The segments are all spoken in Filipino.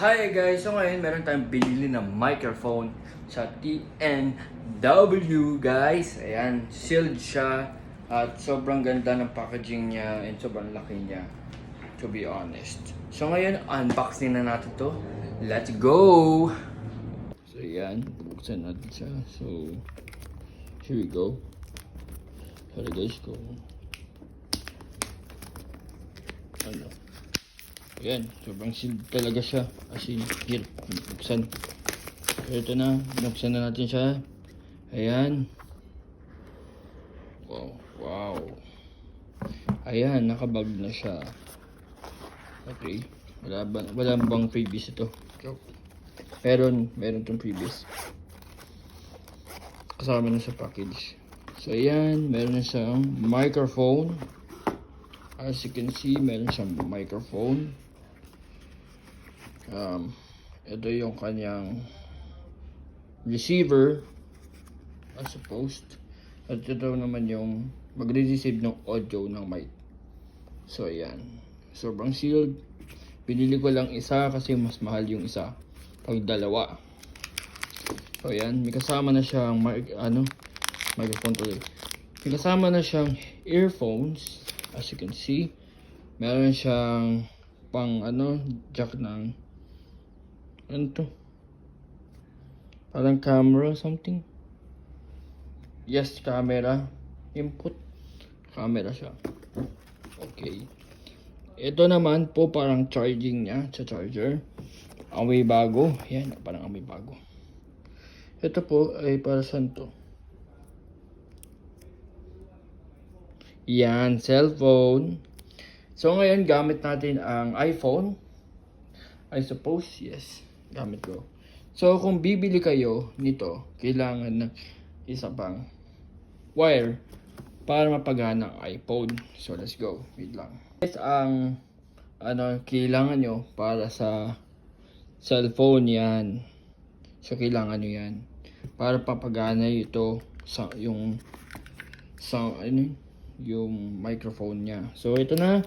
Hi guys! So ngayon meron tayong binili na microphone sa TNW guys. Ayan, sealed siya at sobrang ganda ng packaging niya and sobrang laki niya, to be honest. So ngayon, unboxing na natin to. Let's go! So ayan, bubuksan natin siya. So, here we go. Sorry guys kung ano. Ayan, sobrang sealed talaga siya. As in, here, buksan. So, ito na, binuksan na natin siya. Ayan. Wow, wow. Ayan, nakabag na siya. Okay. Wala bang freebies ito? Meron tong freebies. Kasama na sa package. So, ayan, meron na siyang microphone. As you can see, meron siyang microphone. Ito yung kanyang receiver, I suppose. At ito naman yung magre-receive ng audio ng mic. So ayan, sobrang sealed. Pinili ko lang isa kasi mas mahal yung isa pag dalawa. So ayan, may kasama na siyang microphone tuloy. May kasama na siyang earphones, as you can see. Meron siyang pang jack ng ano to? Parang camera something. Yes, camera. Input. Camera siya. Okay. Ito naman po parang charging niya sa charger. Amoy bago. Yan, parang amoy bago. Ito po ay para saan to? Yan, cellphone. So ngayon gamit natin ang iPhone. I suppose, yes. Gamit ko. So kung bibili kayo nito, kailangan ng isa pang wire para mapagana ang iPhone. So let's go. Wait lang. Guys, ang kailangan nyo para sa cellphone yan. So kailangan nyo yan para papagana ito sa yung microphone niya. So ito na.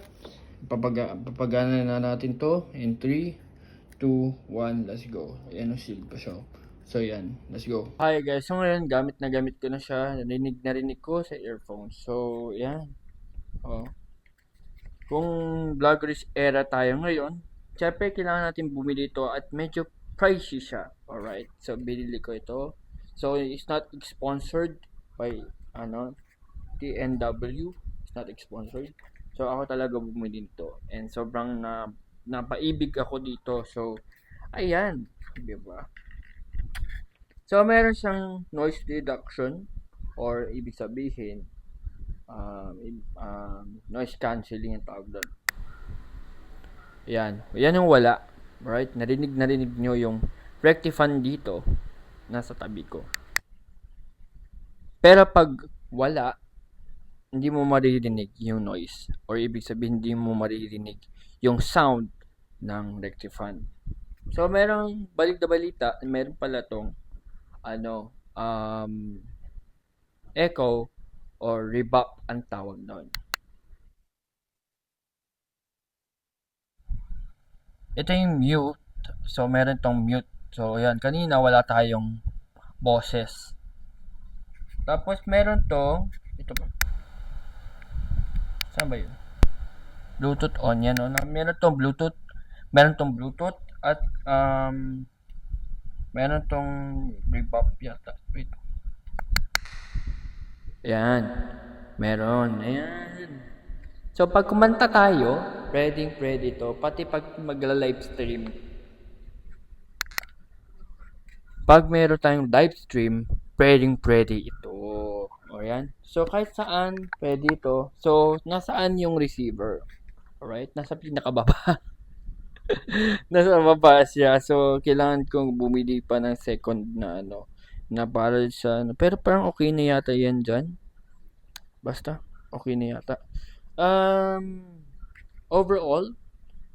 Papagana na natin to in 3 2, 1, let's go. Ayan ang shield pa siya. So yan, let's go. Hi guys, so ngayon gamit ko na siya. Narinig ko sa earphones. So yan. Oh. Kung vloggers era tayo ngayon, syempre kailangan natin bumili ito at medyo pricey siya. Alright, so binili ko ito. So it's not sponsored by TNW. It's not sponsored. So ako talaga bumili nito. And sobrang napaibig ako dito. So, ayan. Diba? So, meron siyang noise reduction or ibig sabihin, noise cancelling ang tawag doon. Ayan. Ayan yung wala. Right? Narinig nyo yung rectifan dito. Nasa tabi ko. Pero pag wala, hindi mo maririnig yung noise. Or ibig sabihin, hindi mo maririnig yung sound ng rectifan. So, merong balik na balita, meron pala tong echo or reverb ang tawag doon. Ito yung mute. So, meron tong mute. So, ayan, kanina wala tayong boses. Tapos, meron tong, ito ba? Saan ba yun? Bluetooth on yan, no? Meron tong Bluetooth at meron tong reverb yata. Wait. Ayan. Meron. Ayan. So, pag kumanta tayo, ready to. Pati pag magla-live stream. Pag meron tayong live stream, ready ito. O yan. So, kahit saan, pwede ito. So, nasaan yung receiver? Alright? Nasa pinakababa. Nasa baba siya. So, kailangan kong bumili pa ng second na na para sa pero parang okay na yata yan dyan. Basta, okay na yata. Overall,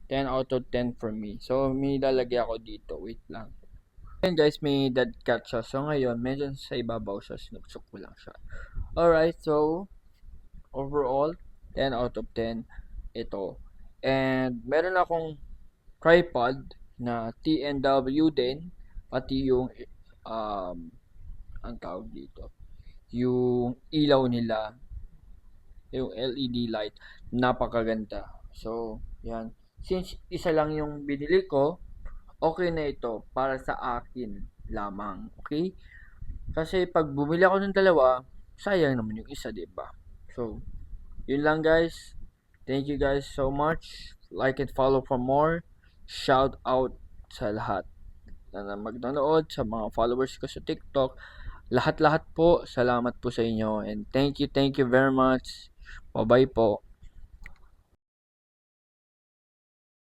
10 out of 10 for me. So, may lalagay ako dito. Wait lang. Ayan guys, may dead cat siya. So, ngayon, medyo sa ibabaw siya. Sinuksok ko lang siya. Alright, so, overall, 10 out of 10 ito. And, meron akong tripod. na TNW din, pati yung ang tawag dito, yung ilaw nila, yung LED light, napakaganda. So, yan. Since isa lang yung binili ko, okay na ito para sa akin lamang. Okay? Kasi pag bumili ako ng dalawa, sayang naman yung isa, 'di ba? So, yun lang guys. Thank you guys so much. Like and follow for more. Shout out sa lahat na magnanood, sa mga followers ko sa TikTok. Lahat-lahat po, salamat po sa inyo. And thank you very much. Bye-bye po.